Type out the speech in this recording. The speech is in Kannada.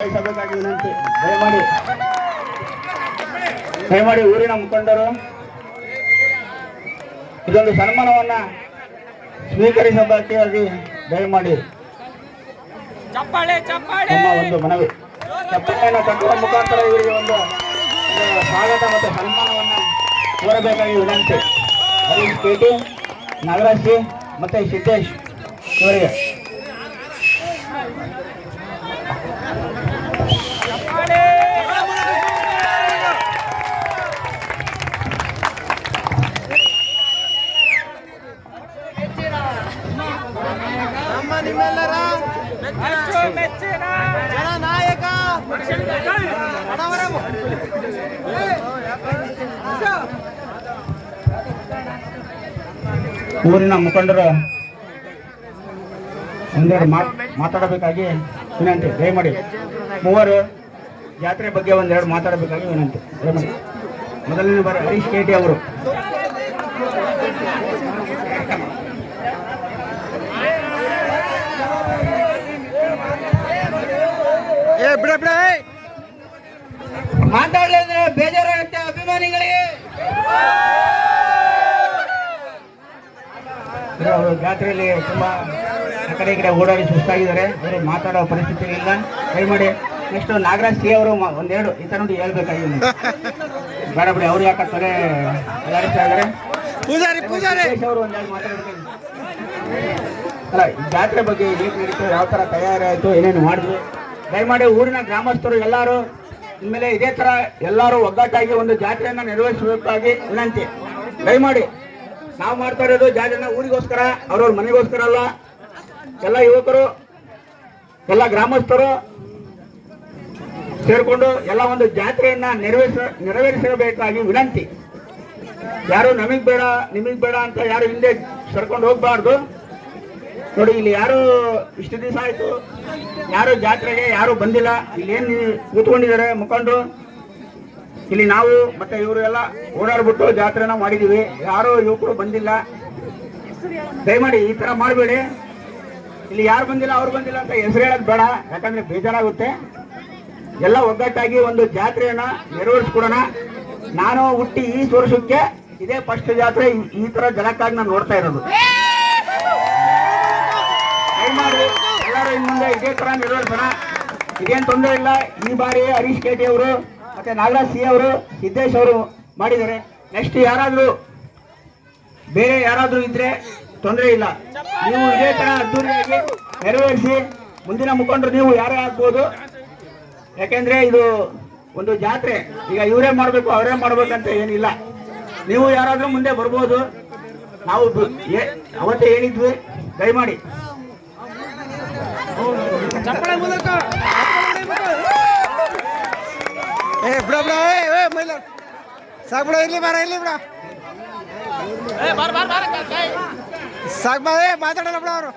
ಸಭೆಗಾಗಿ ವಿನಂತಿ. ದಯಮಾಡಿ ಊರಿನ ಮುಖಂಡರು ಇದೊಂದು ಸನ್ಮಾನವನ್ನ ಸ್ವೀಕರಿಸಬೇಕಾಗಿ ದಯಮಾಡಿ ನಮ್ಮ ಒಂದು ಮನವಿ. ಚಪ್ಪಾಳೆಯನ್ನು ತಟ್ಟುವ ಮುಖಾಂತರ ಇವರಿಗೆ ಒಂದು ಸ್ವಾಗತ ಮತ್ತು ಸನ್ಮಾನವನ್ನ ಕೋರಬೇಕಾಗಿ ವಿನಂತಿ. ಹರೀಶ್ ಕೇಟಿ, ನಾಗರಾಜ್ ಸಿ ಮತ್ತು ಸಿದ್ದೇಶ್ ಇವರಿಗೆ ನಿಮ್ಮೆಲ್ಲರ ಜನನಾಯಕ ಊರಿನ ಮುಖಂಡರು ಒಂದೆರಡು ಮಾತಾಡಬೇಕಾಗಿ ವಿನಂತಿ. ದಯಮಾಡಿ ಮೂವರು ಜಾತ್ರೆ ಬಗ್ಗೆ ಒಂದೆರಡು ಮಾತಾಡಬೇಕಾಗಿ ವಿನಂತಿ. ದಯಮಾಡಿ ಮೊದಲನೇ ಬಾರಿ ಹರೀಶ್ ಕೇಟಿ ಅವರು. ಮಾತಾಡಲಿದ್ರೆ ಬೇಜಾರಾಗುತ್ತೆ ಅಭಿಮಾನಿಗಳಿಗೆ. ಅವರು ಜಾತ್ರೆಯಲ್ಲಿ ತುಂಬಾ ಆ ಕಡೆ ಈ ಕಡೆ ಓಡಾಡಿ ಸುಸ್ತಾಗಿದ್ದಾರೆ. ಅವರು ಮಾತಾಡೋ ಪರಿಸ್ಥಿತಿ ಇಲ್ಲ. ದಯಮಾಡಿ ನೆಕ್ಸ್ಟ್ ನಾಗರಾಜ್ ಸಿ ಅವರು ಒಂದೆರಡು ಈ ತರ ನೋಡಿ ಹೇಳ್ಬೇಕಾಗಿ ಬೇಡ ಬಿಡಿ. ಅವ್ರು ಯಾಕೆ ತಲೆ ತಯಾರಿಸ್ತಾ ಇದ್ದಾರೆ. ಅವರು ಒಂದೆರಡು ಮಾತಾಡಬೇಕಾಗಿ ಅಲ್ಲ, ಜಾತ್ರೆ ಬಗ್ಗೆ ಹೇಗೆ ನಡೀತು, ಯಾವ ತರ ತಯಾರಿ ಆಯ್ತು, ಏನೇನು ಮಾಡಿದ್ವಿ. ದಯಮಾಡಿ ಊರಿನ ಗ್ರಾಮಸ್ಥರು ಎಲ್ಲರೂ ಇನ್ಮೇಲೆ ಇದೇ ತರ ಎಲ್ಲರೂ ಒಗ್ಗಟ್ಟಾಗಿ ಒಂದು ಜಾತ್ರೆಯನ್ನ ನಿರ್ವಹಿಸಬೇಕಾಗಿ ವಿನಂತಿ. ದಯಮಾಡಿ ನಾವು ಮಾಡ್ತಾ ಇರೋದು ಜಾತ್ರೆನ ಊರಿಗೋಸ್ಕರ, ಅವ್ರವ್ರ ಮನೆಗೋಸ್ಕರ ಅಲ್ಲ. ಎಲ್ಲ ಯುವಕರು ಎಲ್ಲ ಗ್ರಾಮಸ್ಥರು ಸೇರ್ಕೊಂಡು ಎಲ್ಲ ಒಂದು ಜಾತ್ರೆಯನ್ನ ನೆರವೇರಿಸಬೇಕಾಗಿ ವಿನಂತಿ. ಯಾರು ನಮಗ್ ಬೇಡ ನಿಮಗ್ ಬೇಡ ಅಂತ ಯಾರು ಹಿಂದೆ ಸರ್ಕೊಂಡು ಹೋಗ್ಬಾರ್ದು. ನೋಡಿ, ಇಲ್ಲಿ ಯಾರು ಇಷ್ಟು ದಿವಸ ಆಯ್ತು ಯಾರು ಜಾತ್ರೆಗೆ ಯಾರು ಬಂದಿಲ್ಲ. ಇಲ್ಲಿ ಏನ್ ಕೂತ್ಕೊಂಡಿದ್ದಾರೆ ಮುಖಂಡರು, ಇಲ್ಲಿ ನಾವು ಮತ್ತೆ ಇವರು ಎಲ್ಲ ಓಡಾಡ್ಬಿಟ್ಟು ಜಾತ್ರೆನ ಮಾಡಿದೀವಿ. ಯಾರು ಯುವಕರು ಬಂದಿಲ್ಲ. ದಯಮಾಡಿ ಈ ತರ ಮಾಡಬೇಡಿ. ಇಲ್ಲಿ ಯಾರು ಬಂದಿಲ್ಲ ಅವ್ರು ಬಂದಿಲ್ಲ ಅಂತ ಹೆಸರು ಹೇಳೋದು ಬೇಡ, ಯಾಕಂದ್ರೆ ಬೇಜಾರಾಗುತ್ತೆ. ಎಲ್ಲ ಒಗ್ಗಟ್ಟಾಗಿ ಒಂದು ಜಾತ್ರೆಯನ್ನ ನೆರವೇರಿಸ್ಕೊಡೋಣ. ನಾನು ಹುಟ್ಟಿ ಈ ವರ್ಷಕ್ಕೆ ಇದೇ ಫಸ್ಟ್ ಜಾತ್ರೆ ಈ ತರ ಜನಕ್ಕಾಗಿ ನಾನು ನೋಡ್ತಾ ಇರೋದು. ದಯಮಾಡಿ ಎಲ್ಲರೂ ಇನ್ನು ಮುಂದೆ ಇದೇ ತರ ನಿರ್ವಹಿಸೋಣ. ಇದೇನು ತೊಂದರೆ ಇಲ್ಲ. ಈ ಬಾರಿ ಹರೀಶ್ ಕೇಟಿ ಅವರು ಮತ್ತೆ ನಾಗರಾಜ್ ಸಿ ಅವರು ಸಿದ್ದೇಶ್ ಅವರು ಮಾಡಿದ್ದಾರೆ. ನೆಕ್ಸ್ಟ್ ಯಾರಾದ್ರೂ ಬೇರೆ ಯಾರಾದ್ರೂ ಇದ್ರೆ ತೊಂದರೆ ಇಲ್ಲ. ನೀವು ಇದೇ ತರ ಅದ್ದೂರಿಯಾಗಿ ನೆರವೇರಿಸಿ. ಮುಂದಿನ ಮುಖಂಡರು ನೀವು ಯಾರೇ ಆಗ್ಬೋದು. ಯಾಕೆಂದ್ರೆ ಇದು ಒಂದು ಜಾತ್ರೆ. ಈಗ ಇವರೇ ಮಾಡಬೇಕು ಅವರೇ ಮಾಡ್ಬೇಕಂತ ಏನಿಲ್ಲ. ನೀವು ಯಾರಾದ್ರೂ ಮುಂದೆ ಬರ್ಬೋದು. ನಾವು ಅವತ್ತೇ ಹೇಳಿದ್ವಿ. ದಯಮಾಡಿ ಸಾಕ್ ಬಿಡ, ಇಲ್ಲಿ ಬಾರ, ಇಲ್ಲಿ ಬಿಡ, ಸಾಕ್ ಬಾ, ಮಾತಾಡಲ್ಲ ಬಿಡ ಅವರು.